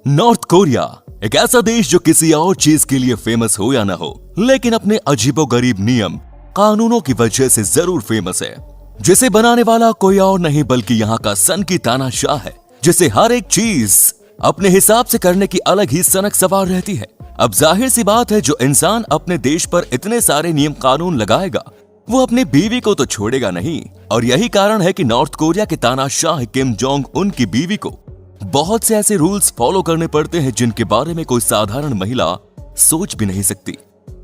North Korea एक ऐसा देश जो किसी और चीज के लिए फेमस हो या ना हो, लेकिन अपने अजीबोगरीब नियम कानूनों की वजह से जरूर फेमस है, जिसे बनाने वाला कोई और नहीं बल्कि यहाँ का सन की तानाशाह है, जिसे हर एक चीज अपने हिसाब से करने की अलग ही सनक सवार रहती है। अब जाहिर सी बात है, जो इंसान अपने देश पर इतने सारे नियम कानून लगाएगा वो अपनी बीवी को तो छोड़ेगा नहीं। और यही कारण है कि नॉर्थ कोरिया के तानाशाह किम जोंग उन की बीवी को बहुत से ऐसे रूल्स फॉलो करने पड़ते हैं जिनके बारे में कोई साधारण महिला सोच भी नहीं सकती।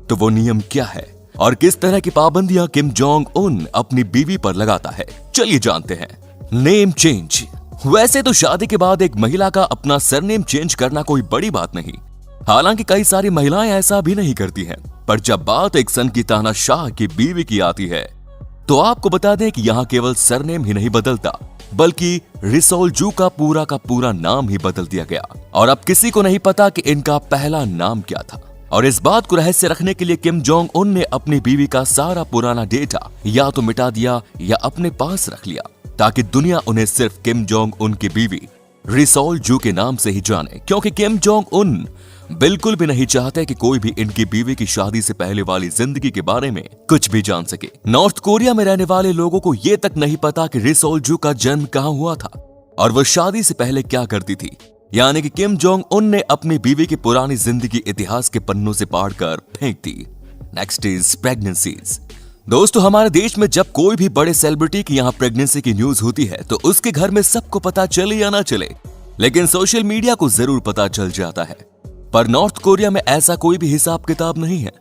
तो वो नियम क्या है और किस तरह की पाबंदियां किम जोंग उन अपनी बीवी पर लगाता है, चलिए जानते हैं। Name change. वैसे तो शादी के बाद एक महिला का अपना सरनेम चेंज करना कोई बड़ी बात नहीं, हालांकि कई सारी महिलाएं ऐसा भी नहीं करती हैं। पर जब बात एक सन की तानाशाह की बीवी की आती है तो आपको बता दें कि यहाँ केवल सरनेम ही नहीं बदलता, बल्कि रिसोल जू का पूरा नाम ही बदल दिया गया। और अब किसी को नहीं पता कि इनका पहला नाम क्या था। और इस बात को रहस्य रखने के लिए किम जोंग उन ने अपनी बीवी का सारा पुराना डेटा या तो मिटा दिया या अपने पास रख लिया, ताकि दुनिया उन्हें सिर्फ किम जोंग उन की बीवी रिसोल जू के नाम से ही जाने, क्योंकि किम जोंग उन बिल्कुल भी नहीं चाहते कि कोई भी इनकी बीवी की शादी से पहले वाली जिंदगी के बारे में कुछ भी जान सके। नॉर्थ कोरिया में रहने वाले लोगों को ये तक नहीं पता कि रिसोल जू का जन्म कहाँ हुआ था और वो शादी से पहले क्या करती थी। यानी कि किम जोंग उन ने अपनी बीवी की पुरानी जिंदगी इतिहास के पन्नों से पाड़कर फेंक दी। Next is pregnancies. दोस्तों, हमारे देश में जब कोई भी बड़े सेलिब्रिटी की यहाँ प्रेगनेंसी की न्यूज होती है तो उसके घर में सबको पता चले या ना चले, लेकिन सोशल मीडिया को जरूर पता चल जाता है। पर नॉर्थ कोरिया में ऐसा कोई भी हिसाब किताब नहीं है।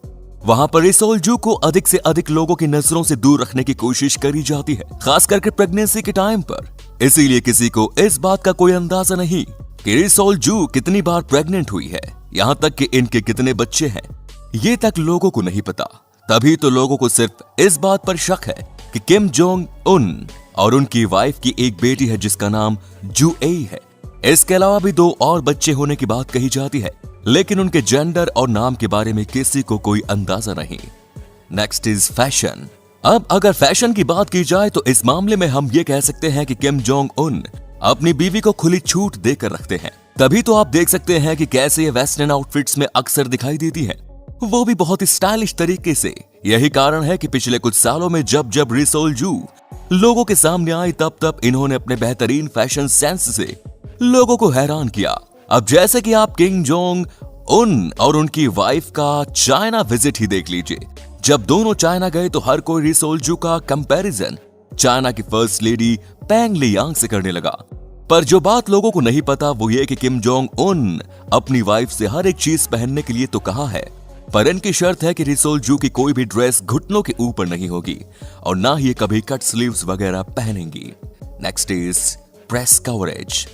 वहां पर रिसोल जू को अधिक से अधिक लोगों की नजरों से दूर रखने की कोशिश करी जाती है, खास करके प्रेगनेंसी के टाइम पर। इसीलिए किसी को इस बात का कोई अंदाजा नहीं कि रिसोल जू कितनी बार प्रेग्नेंट हुई है, यहाँ तक कि इनके कितने बच्चे हैं, ये तक लोगों को नहीं पता। तभी तो लोगों को सिर्फ इस बात पर शक है कि किम जोंग उन और उनकी वाइफ की एक बेटी है जिसका नाम जू ए है। इसके अलावा भी 2 और बच्चे होने की बात कही जाती है, लेकिन उनके जेंडर और नाम के बारे में किसी को कोई अंदाजा नहीं। Next is fashion. अब अगर फैशन की बात की जाए तो इस मामले में हम ये कह सकते हैं कि किम जोंग उन अपनी बीवी को खुली छूट देकर रखते हैं। तभी तो आप देख सकते हैं कि कैसे ये वेस्टर्न आउटफिट्स में अक्सर दिखाई देती है, वो भी बहुत ही स्टाइलिश तरीके से। यही कारण है कि पिछले कुछ सालों में जब जब रिसोल जू लोगों के सामने आई तब इन्होंने अपने बेहतरीन फैशन सेंस से लोगों को हैरान किया। अब जैसे कि आप किम जोंग उन और उनकी वाइफ का चाइना विजिट ही देख लीजिए। जब दोनों चाइना गए तो हर कोई रिसोल जू का कंपैरिजन चाइना की फर्स्ट लेडी पेंग लियांग से करने लगा। पर जो बात लोगों को नहीं पता वो ये कि किम जोंग उन अपनी वाइफ से हर एक चीज पहनने के लिए तो कहा है, पर इनकी शर्त है कि रिसोल जू की कोई भी ड्रेस घुटनों के ऊपर नहीं होगी और ना ही कभी कट स्लीव्स वगैरह पहनेंगी। Next is press coverage.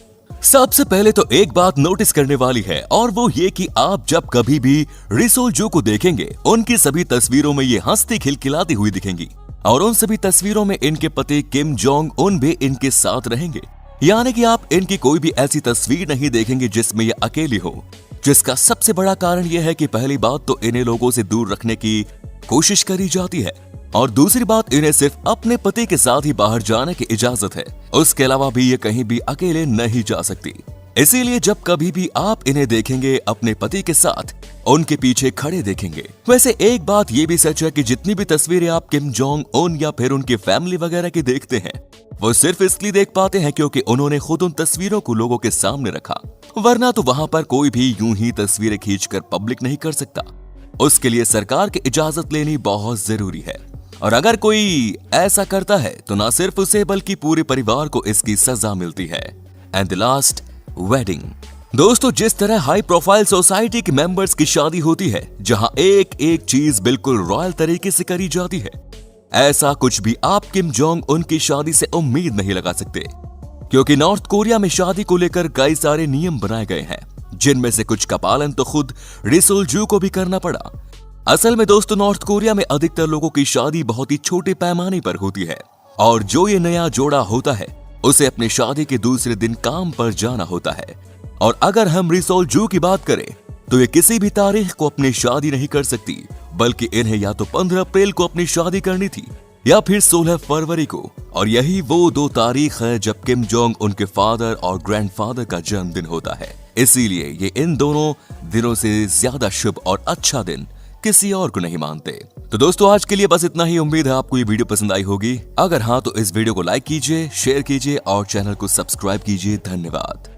सबसे पहले तो एक बात नोटिस करने वाली है और वो ये कि आप जब कभी भी रिसोल जू को देखेंगे उनकी सभी तस्वीरों में ये हंसती खिलखिलाती हुई दिखेंगी और उन सभी तस्वीरों में इनके पति किम जोंग उन भी इनके साथ रहेंगे। यानी कि आप इनकी कोई भी ऐसी तस्वीर नहीं देखेंगे जिसमें ये अकेली हो, जिसका सबसे बड़ा कारण यह है कि पहली बात तो इन्हें लोगों से दूर रखने की कोशिश करी जाती है और दूसरी बात इन्हें सिर्फ अपने पति के साथ ही बाहर जाने की इजाजत है, उसके अलावा भी ये कहीं भी अकेले नहीं जा सकती। इसीलिए जब कभी भी आप इन्हें देखेंगे अपने पति के साथ उनके पीछे खड़े देखेंगे। वैसे एक बात ये भी सच है कि जितनी भी तस्वीरें आप किम जोंग उन या फिर उनके फैमिली वगैरह की देखते हैं वो सिर्फ इसलिए देख पाते हैं क्योंकि उन्होंने खुद उन तस्वीरों को लोगों के सामने रखा, वरना तो वहां पर कोई भी यूं ही तस्वीरें खींचकर पब्लिक नहीं कर सकता। उसके लिए सरकार की इजाजत लेनी बहुत जरूरी है और अगर कोई ऐसा करता है तो ना सिर्फ उसे बल्कि पूरे परिवार को इसकी सजा मिलती है। And the last, wedding. दोस्तों, जिस तरह हाई प्रोफाइल सोसाइटी के मेंबर्स की शादी होती है जहां एक एक चीज बिल्कुल रॉयल तरीके से करी जाती है, ऐसा कुछ भी आप किम जोंग उनकी शादी से उम्मीद नहीं लगा सकते, क्योंकि नॉर्थ कोरिया में शादी को लेकर कई सारे नियम बनाए गए हैं जिनमें से कुछ का पालन तो खुद रिसोल जू को भी करना पड़ा। असल में दोस्तों, नॉर्थ कोरिया में अधिकतर लोगों की शादी बहुत ही छोटे पैमाने पर होती है और जो ये नया जोड़ा होता है उसे अपनी शादी के दूसरे दिन काम पर जाना होता है। और अगर हम रिसोल जू की बात करें तो ये किसी भी तारीख को अपनी शादी नहीं कर सकती, बल्कि इन्हें या तो 15 अप्रैल को अपनी शादी करनी थी या फिर 16 फरवरी को। और यही वो 2 तारीख है जब किम जोंग उनके फादर और ग्रैंडफादर का जन्मदिन होता है। इसीलिए ये इन दोनों दिनों से ज्यादा शुभ और अच्छा दिन किसी और को नहीं मानते। तो दोस्तों आज के लिए बस इतना ही। उम्मीद है आपको ये वीडियो पसंद आई होगी। अगर हाँ तो इस वीडियो को लाइक कीजिए, शेयर कीजिए और चैनल को सब्सक्राइब कीजिए। धन्यवाद।